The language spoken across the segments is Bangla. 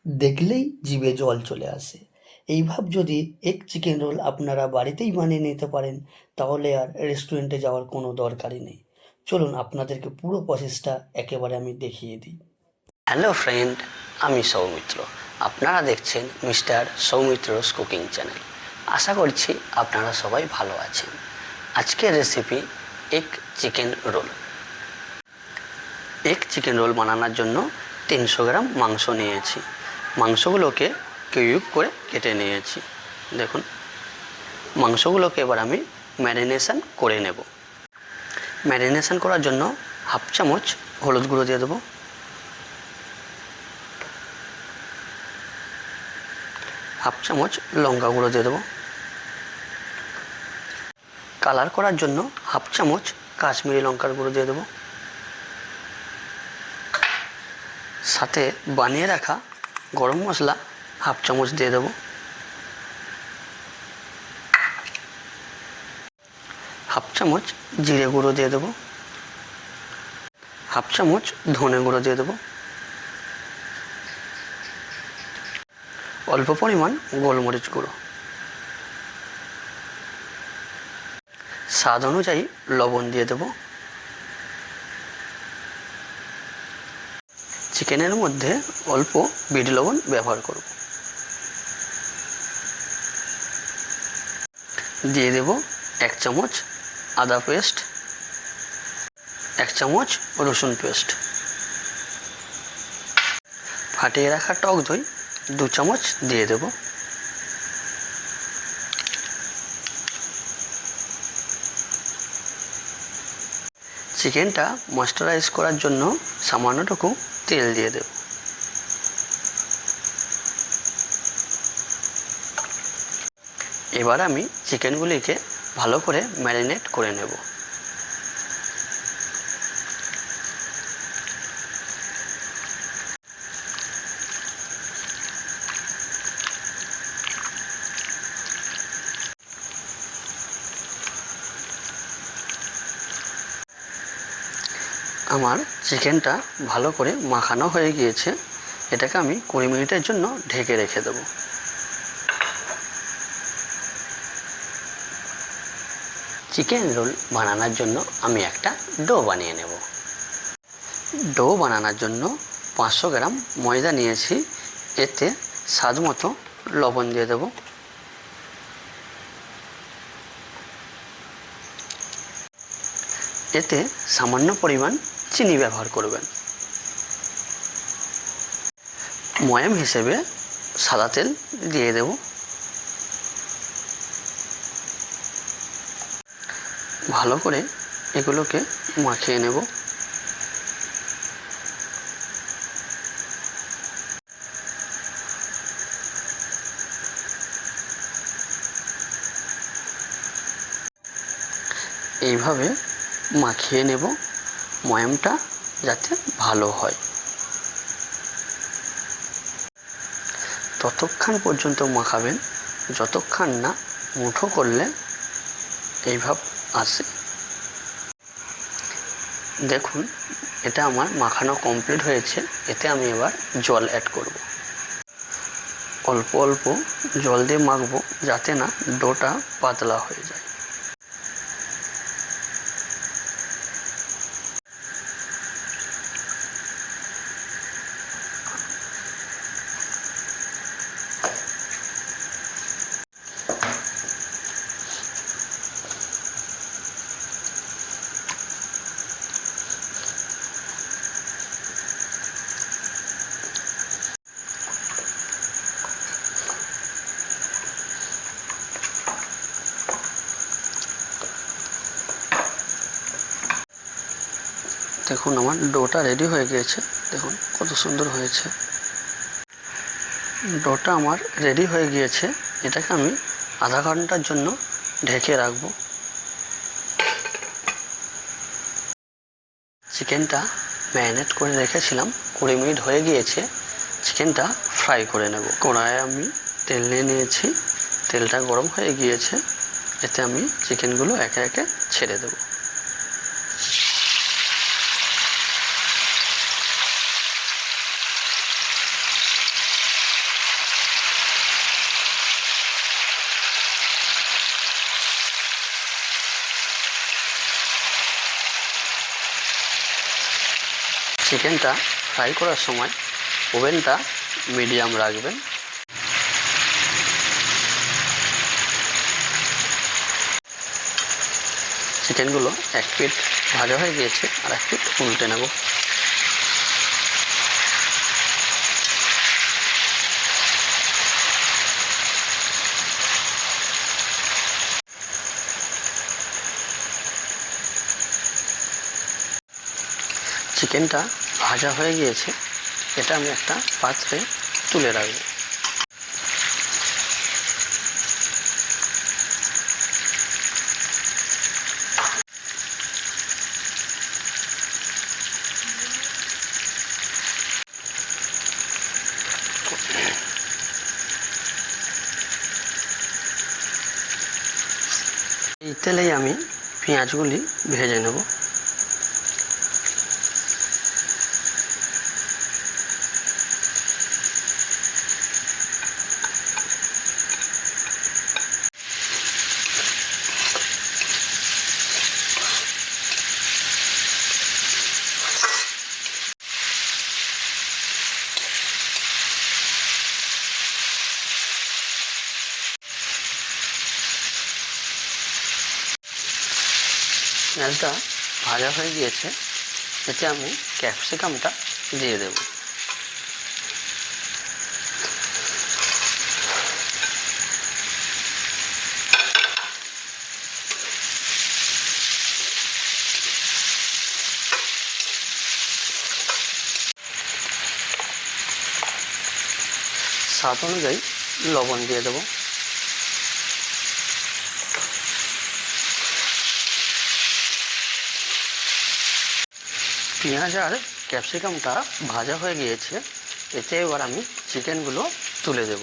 দেখলেই জিভে জল চলে আসে। এই ভাব যদি এগ চিকেন রোল আপনারা বাড়িতেই বানিয়ে নিতে পারেন, তাহলে আর রেস্টুরেন্টে যাওয়ার কোনো দরকারই নেই। চলুন আপনাদেরকে পুরো প্রসেসটা একেবারে আমি দেখিয়ে দিই। হ্যালো ফ্রেন্ড, আমি সৌমিত্র। আপনারা দেখছেন মিস্টার সৌমিত্রস কুকিং চ্যানেল। আশা করছি আপনারা সবাই ভালো আছেন। আজকের recipe egg chicken roll. Egg chicken roll বানানোর জন্য 300 গ্রাম মাংস নিয়েছি। মাংসগুলোকে কিউব করে কেটে নিয়েছি। দেখুন, মাংসগুলোকে এবার আমি ম্যারিনেশন করে নেব। ম্যারিনেশন করার জন্য হাফ চামচ হলুদ গুঁড়ো দিয়ে দেবো, হাফ চামচ লঙ্কা গুঁড়ো দিয়ে দেবো, কালার করার জন্য হাফ চামচ কাশ্মীরি লঙ্কার গুঁড়ো দিয়ে দেবো, সাথে বানিয়ে রাখা গরম মশলা হাফ চামচ দিয়ে দেবো, হাফ চামচ জিরে গুঁড়ো দিয়ে দেবো, হাফ চামচ ধনে গুঁড়ো দিয়ে দেবো, অল্প পরিমাণ গোলমরিচ গুঁড়ো, স্বাদ অনুযায়ী লবণ দিয়ে দেবো। চিকেনের মধ্যে অল্প বিট লবণ ব্যবহার করব। দিয়ে দেব 1 চামচ আদা পেস্ট, 1 চামচ রসুন পেস্ট, ফাটিয়ে রাখা টক দই 2 চামচ দিয়ে দেব। চিকেনটা ময়েশ্চারাইজ করার জন্য সামান্যটুকু তেল দিয়ে দেব। এবার আমি চিকেনগুলিকে ভালো করে ম্যারিনেট করে নেব। আমার চিকেনটা ভালো করে মাখানো হয়ে গিয়েছে। এটাকে আমি 20 মিনিটের জন্য ঢেকে রেখে দেব। চিকেন রোল বানানোর জন্য আমি একটা ডো বানিয়ে নেব। ডো বানানোর জন্য 500 গ্রাম ময়দা নিয়েছি। এতে স্বাদ মতো লবণ দিয়ে দেব, এতে সামান্য পরিমাণ চিনি ব্যবহার করবেন। ময়াম হিসেবে সাদা তেল দিয়ে দেব। ভালো করে এগুলোকে মাখিয়ে নেব। এইভাবে মাখিয়ে নেব, ময়ামটা যাতে ভালো হয়। ততক্ষণ পর্যন্ত মাখাবেন যতক্ষণ না মুঠো করলে এইভাব আসে। দেখুন, এটা আমার মাখানো কমপ্লিট হয়েছে। এতে আমি এবার জল অ্যাড করব। অল্প অল্প জল দিয়ে মাখবো যাতে না ডোটা পাতলা হয়ে যায়। দেখুন, আমার ডোটা রেডি হয়ে গিয়েছে। দেখুন কত সুন্দর হয়েছে। ডোটা আমার রেডি হয়ে গিয়েছে। এটাকে আমি আধা ঘন্টার জন্য ঢেকে রাখবো। চিকেনটা ম্যারিনেট করে রেখেছিলাম, 20 মিনিট হয়ে গিয়েছে। চিকেনটা ফ্রাই করে নেব। কড়াইয়ে আমি তেল নিয়ে নিয়েছি। তেলটা গরম হয়ে গিয়েছে। এতে আমি চিকেনগুলো একে একে ছেড়ে দেব। চিকেনটা ফ্রাই করার সময় ওভেনটা মিডিয়াম রাখবেন। চিকেনগুলো এক পিঠ ভাজা হয়ে গিয়েছে, আর এক পিঠ উল্টে নেব। চিকেনটা ভাজা হয়ে গিয়েছে, এটা আমি একটা পাত্রে তুলে রাখবো। এই তেলেই আমি পেঁয়াজগুলি ভেজে নেব। পেঁয়াজটা ভাজা হয়ে গিয়েছে, এতে আমি ক্যাপসিকামটা দিয়ে দেব। স্বাদ অনুযায়ী লবণ দিয়ে দেব। পেঁয়াজ আর ক্যাপসিকামটা ভাজা হয়ে গিয়েছে, এতে এবার আমি চিকেনগুলো তুলে দেব।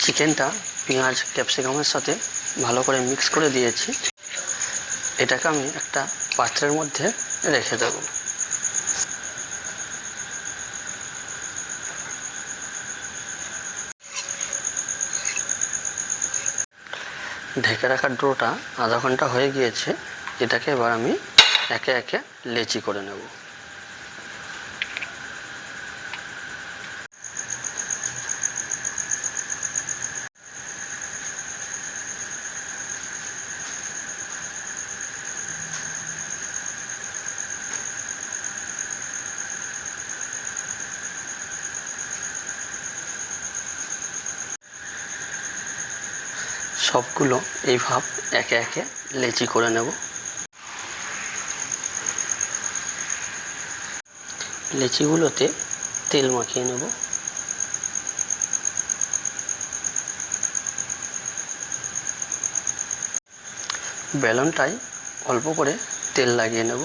চিকেনটা পেঁয়াজ ক্যাপসিকামের সাথে ভালো করে মিক্স করে দিয়েছি, এটাকে আমি একটা পাত্রের মধ্যে রেখে দেব। ঢেকে রাখার ডোটা আধা ঘন্টা হয়ে গিয়েছে, এটাকে এবার আমি একে একে লেচি করে নেব। সবগুলো এইভাবে একে একে লেচি করে নেব। লেচিগুলোতে তেল মাখিয়ে নেব। বেলনটায় অল্প করে তেল লাগিয়ে নেব।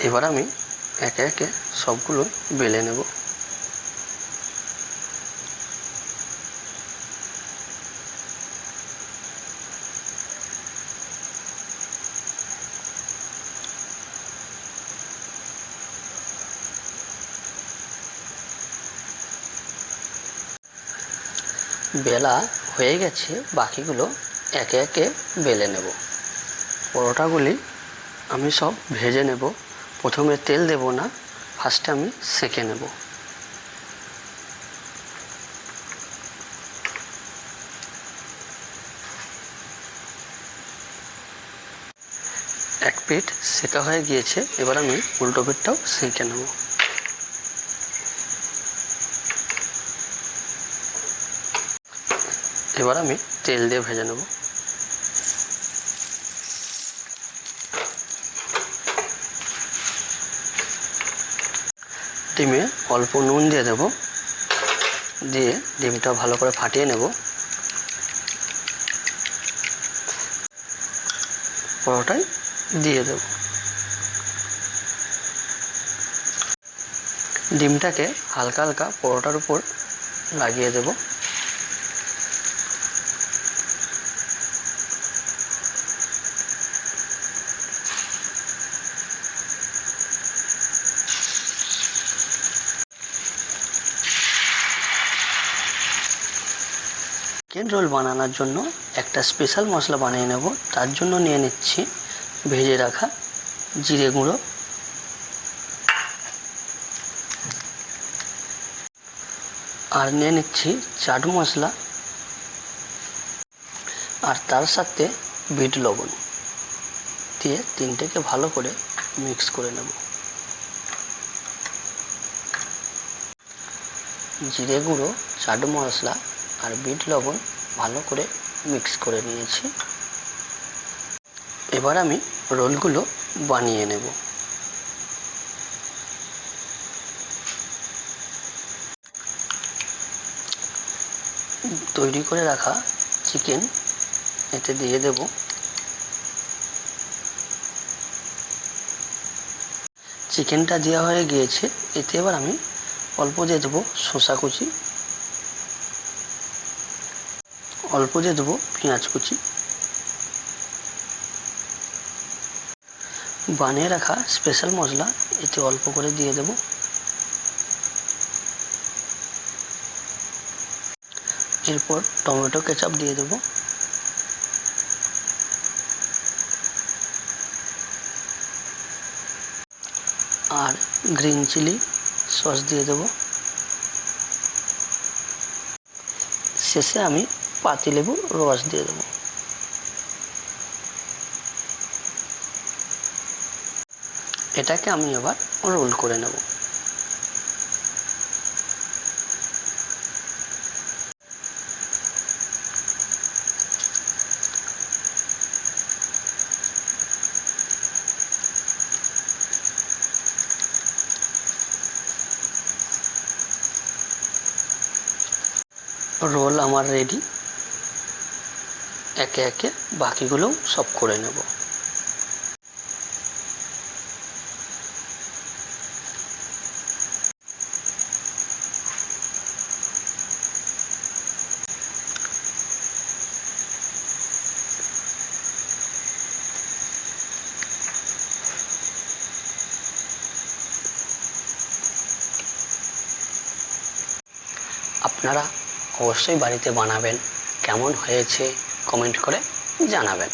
এবার আমি একে একে সবগুলো বেলে নেব। বেলা হয়ে গেছে, বাকিগুলো একে একে বেলে নেব। পরোটাগুলি আমি সব ভেজে নেব। প্রথমে তেল দেব না, ফার্স্টে আমি সেঁকে নেব। এক পিঠ সেঁকা হয়ে গিয়েছে, এবার আমি উল্টো পিঠটাও সেঁকে নেব। এবার আমি তেল দিয়ে ভেজে নেব। ডিমে অল্প নুন দিয়ে দেব, দিয়ে ডিমটা ভালো করে ফাটিয়ে নেব। পরোটায় দিয়ে দেব। ডিমটাকে হালকা হালকা পরোটার উপর লাগিয়ে দেব। চিকেন রোল বানানোর জন্য একটা স্পেশাল মশলা বানিয়ে নেব। তার জন্য নিয়ে নিচ্ছি ভেজে রাখা জিরে গুঁড়ো, আর নিয়ে নিচ্ছি চাট মশলা, আর তার সাথে বিট লবণ দিয়ে তিনটেকে ভালো করে মিক্স করে নেব। জিরে গুঁড়ো, চাট মশলা আর বিট লবণ ভালো করে মিক্স করে নিয়েছি। এবার আমি রোলগুলো বানিয়ে নেব। তৈরি করে রাখা চিকেন এতে দিয়ে দেব। চিকেনটা দেওয়া হয়ে গিয়েছে, এতে এবার আমি অল্প দিয়ে দেবো শসা কুচি, অল্প দিয়ে দেবো পেঁয়াজ কুচি, বানিয়ে রাখা স্পেশাল মশলা এতে অল্প করে দিয়ে দেব। এরপর টমেটো কেচাপ দিয়ে দেব। আর গ্রিন চিলি সস দিয়ে দেব। শেষে আমি পাতিলেবুর রস দিয়ে দেব। এটাকে আমি এবার রোল করে নেব। রোল আমার রেডি। একে একে বাকিগুলোও সব করে নেব। আপনারা অবশ্যই বাড়িতে বানাবেন, কেমন হয়েছে কমেন্ট করে জানাবেন।